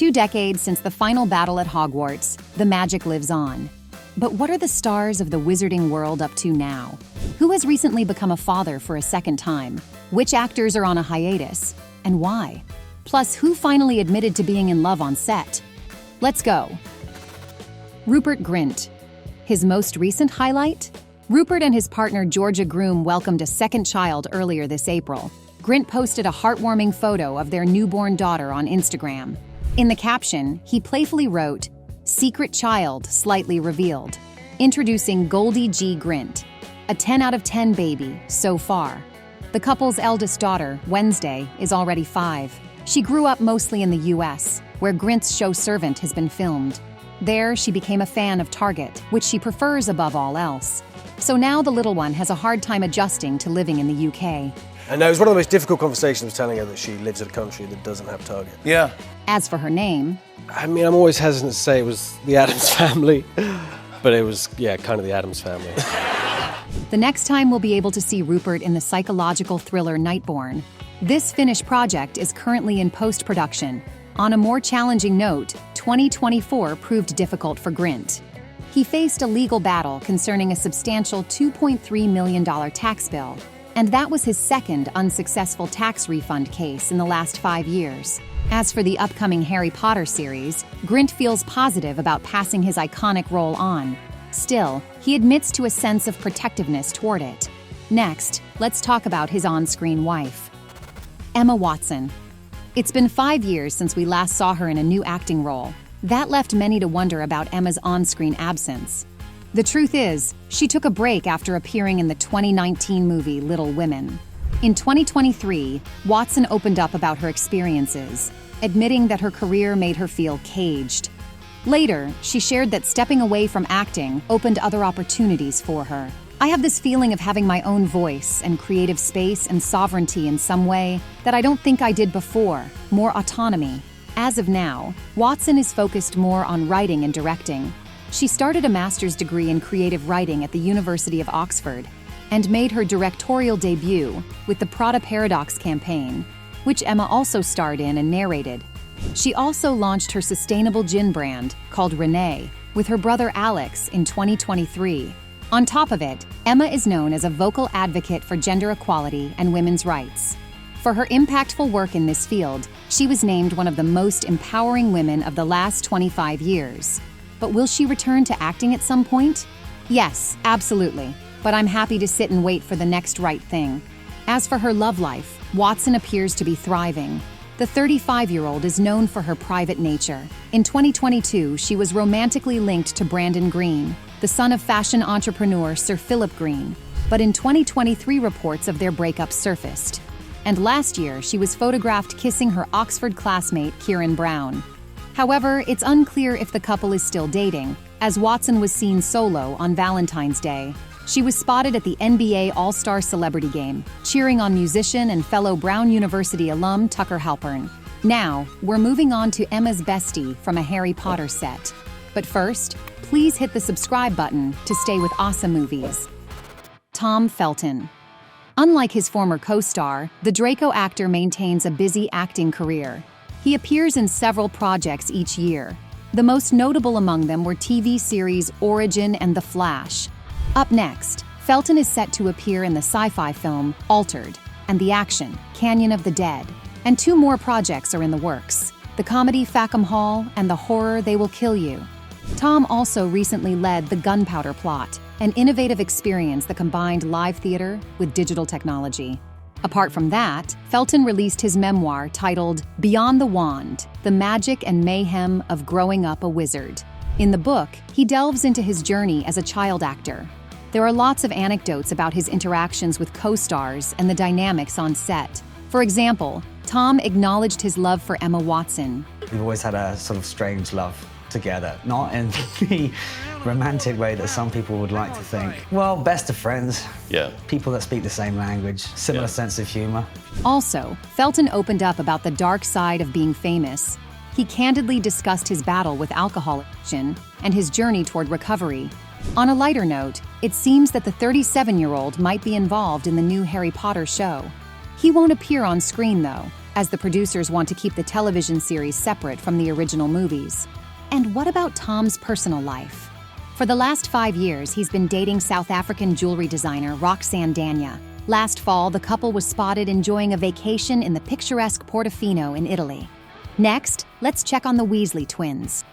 2 decades since the final battle at Hogwarts, the magic lives on. But what are the stars of the wizarding world up to now? Who has recently become a father for a second time? Which actors are on a hiatus? And why? Plus, who finally admitted to being in love on set? Let's go. Rupert Grint. His most recent highlight? Rupert and his partner Georgia Groom welcomed a second child earlier this April. Grint posted a heartwarming photo of their newborn daughter on Instagram. In the caption, he playfully wrote, "Secret child slightly revealed." Introducing Goldie G. Grint, a 10 out of 10 baby so far. The couple's eldest daughter, Wednesday, is already 5. She grew up mostly in the US, where Grint's show Servant has been filmed. There, she became a fan of Target, which she prefers above all else. So now the little one has a hard time adjusting to living in the UK. And it was one of the most difficult conversations, was telling her that she lives in a country that doesn't have Target. Yeah. As for her name... I mean, I'm always hesitant to say it was the Addams Family, but it was, yeah, kind of the Addams Family. The next time we'll be able to see Rupert in the psychological thriller Nightborn. This finished project is currently in post-production. On a more challenging note, 2024 proved difficult for Grint. He faced a legal battle concerning a substantial $2.3 million tax bill, and that was his second unsuccessful tax refund case in the last 5 years. As for the upcoming Harry Potter series, Grint feels positive about passing his iconic role on. Still, he admits to a sense of protectiveness toward it. Next, let's talk about his on-screen wife. Emma Watson. It's been 5 years since we last saw her in a new acting role. That left many to wonder about Emma's on-screen absence. The truth is, she took a break after appearing in the 2019 movie Little Women. In 2023, Watson opened up about her experiences, admitting that her career made her feel caged. Later, she shared that stepping away from acting opened other opportunities for her. "I have this feeling of having my own voice and creative space and sovereignty in some way that I don't think I did before, more autonomy." As of now, Watson is focused more on writing and directing. She started a master's degree in creative writing at the University of Oxford and made her directorial debut with the Prada Paradox campaign, which Emma also starred in and narrated. She also launched her sustainable gin brand, called Renee, with her brother Alex in 2023. On top of it, Emma is known as a vocal advocate for gender equality and women's rights. For her impactful work in this field, she was named one of the most empowering women of the last 25 years. But will she return to acting at some point? Yes, absolutely. But I'm happy to sit and wait for the next right thing. As for her love life, Watson appears to be thriving. The 35-year-old is known for her private nature. In 2022, she was romantically linked to Brandon Green, the son of fashion entrepreneur Sir Philip Green. But in 2023, reports of their breakup surfaced. And last year, she was photographed kissing her Oxford classmate, Kieran Brown. However, it's unclear if the couple is still dating, as Watson was seen solo on Valentine's Day. She was spotted at the NBA All-Star Celebrity Game, cheering on musician and fellow Brown University alum Tucker Halpern. Now, we're moving on to Emma's bestie from a Harry Potter set. But first, please hit the subscribe button to stay with OSSA Movies. Tom Felton. Unlike his former co-star, the Draco actor maintains a busy acting career. He appears in several projects each year. The most notable among them were TV series Origin and The Flash. Up next, Felton is set to appear in the sci-fi film Altered and the action Canyon of the Dead. And 2 more projects are in the works, the comedy Fackham Hall and the horror They Will Kill You. Tom also recently led The Gunpowder Plot, an innovative experience that combined live theater with digital technology. Apart from that, Felton released his memoir titled Beyond the Wand: The Magic and Mayhem of Growing Up a Wizard. In the book, he delves into his journey as a child actor. There are lots of anecdotes about his interactions with co-stars and the dynamics on set. For example, Tom acknowledged his love for Emma Watson. We've always had a sort of strange love together, not in the romantic way that some people would like to think. Well, best of friends. Yeah. People that speak the same language, similar sense of humor. Also, Felton opened up about the dark side of being famous. He candidly discussed his battle with alcohol addiction and his journey toward recovery. On a lighter note, it seems that the 37-year-old might be involved in the new Harry Potter show. He won't appear on screen, though. as the producers want to keep the television series separate from the original movies. And what about Tom's personal life? For the last 5 years, he's been dating South African jewelry designer Roxanne Dania. Last fall, the couple was spotted enjoying a vacation in the picturesque Portofino in Italy. Next, let's check on the Weasley twins.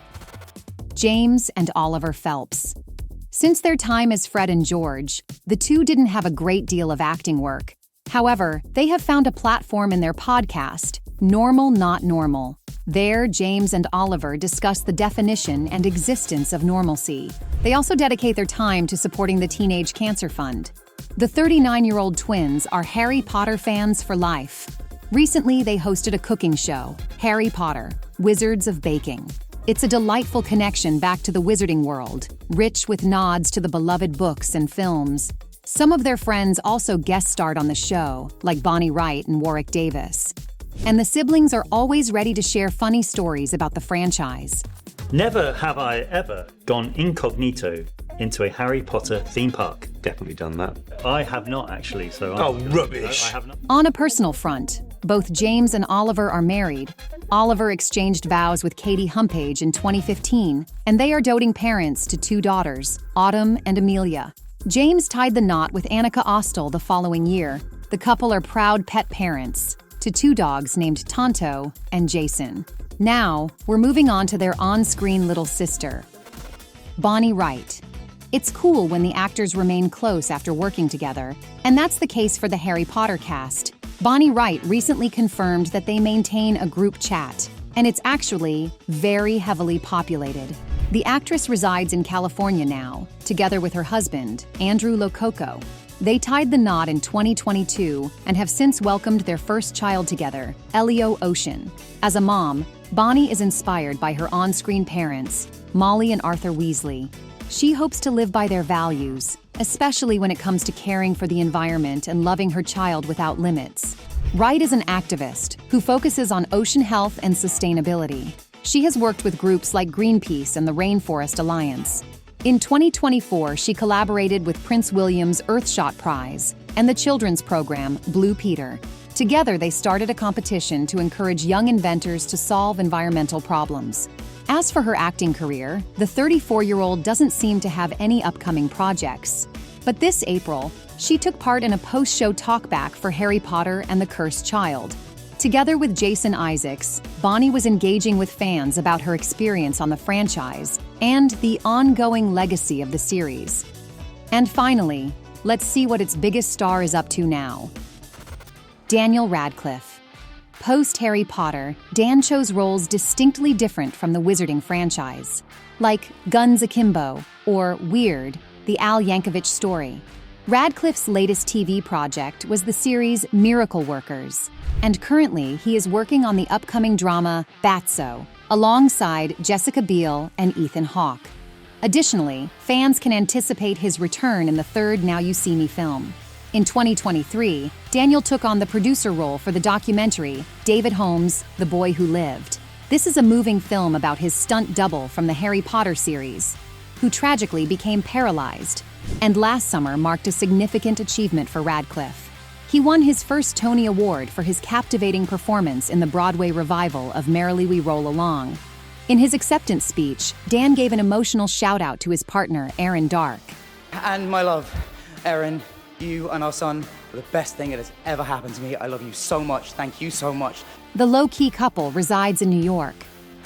James and Oliver Phelps. Since their time as Fred and George, the two didn't have a great deal of acting work. However, they have found a platform in their podcast, Normal Not Normal. There, James and Oliver discuss the definition and existence of normalcy. They also dedicate their time to supporting the Teenage Cancer Fund. The 39-year-old twins are Harry Potter fans for life. Recently, they hosted a cooking show, Harry Potter, Wizards of Baking. It's a delightful connection back to the wizarding world, rich with nods to the beloved books and films. Some of their friends also guest starred on the show, like Bonnie Wright and Warwick Davis. And the siblings are always ready to share funny stories about the franchise. Never have I ever gone incognito into a Harry Potter theme park. Definitely done that. I have not actually, so rubbish. No, I have not. On a personal front, both James and Oliver are married. Oliver exchanged vows with Katie Humpage in 2015, and they are doting parents to 2 daughters, Autumn and Amelia. James tied the knot with Annika Ostel the following year. The couple are proud pet parents to 2 dogs named Tonto and Jason. Now, we're moving on to their on-screen little sister, Bonnie Wright. It's cool when the actors remain close after working together, and that's the case for the Harry Potter cast. Bonnie Wright recently confirmed that they maintain a group chat, and it's actually very heavily populated. The actress resides in California now, together with her husband, Andrew Lococo. They tied the knot in 2022 and have since welcomed their first child together, Elio Ocean. As a mom, Bonnie is inspired by her on-screen parents, Molly and Arthur Weasley. She hopes to live by their values, especially when it comes to caring for the environment and loving her child without limits. Wright is an activist who focuses on ocean health and sustainability. She has worked with groups like Greenpeace and the Rainforest Alliance. In 2024, she collaborated with Prince William's Earthshot Prize and the children's program Blue Peter. Together, they started a competition to encourage young inventors to solve environmental problems. As for her acting career, the 34-year-old doesn't seem to have any upcoming projects. But this April, she took part in a post-show talkback for Harry Potter and the Cursed Child. Together with Jason Isaacs, Bonnie was engaging with fans about her experience on the franchise and the ongoing legacy of the series. And finally, let's see what its biggest star is up to now. Daniel Radcliffe. Post-Harry Potter, Dan chose roles distinctly different from the Wizarding franchise, like Guns Akimbo or Weird, the Al Yankovic story. Radcliffe's latest TV project was the series Miracle Workers, and currently he is working on the upcoming drama Batso, alongside Jessica Biel and Ethan Hawke. Additionally, fans can anticipate his return in the 3rd Now You See Me film. In 2023, Daniel took on the producer role for the documentary David Holmes' The Boy Who Lived. This is a moving film about his stunt double from the Harry Potter series, who tragically became paralyzed, and last summer marked a significant achievement for Radcliffe. He won his first Tony Award for his captivating performance in the Broadway revival of Merrily We Roll Along. In his acceptance speech, Dan gave an emotional shout-out to his partner, Aaron Dark. And my love, Erin, you and our son are the best thing that has ever happened to me. I love you so much. Thank you so much. The low-key couple resides in New York.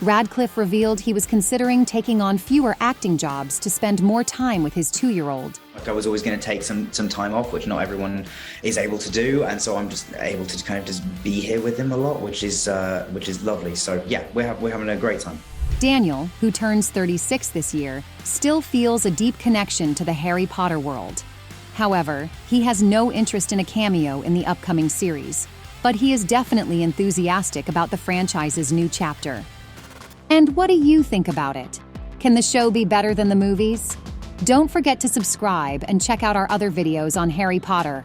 Radcliffe revealed he was considering taking on fewer acting jobs to spend more time with his 2-year-old. I was always going to take some time off, which not everyone is able to do, and so I'm just able to kind of just be here with him a lot, which is lovely. So yeah, we're having a great time. Daniel, who turns 36 this year, still feels a deep connection to the Harry Potter world. However, he has no interest in a cameo in the upcoming series, but he is definitely enthusiastic about the franchise's new chapter. And what do you think about it? Can the show be better than the movies? Don't forget to subscribe and check out our other videos on Harry Potter.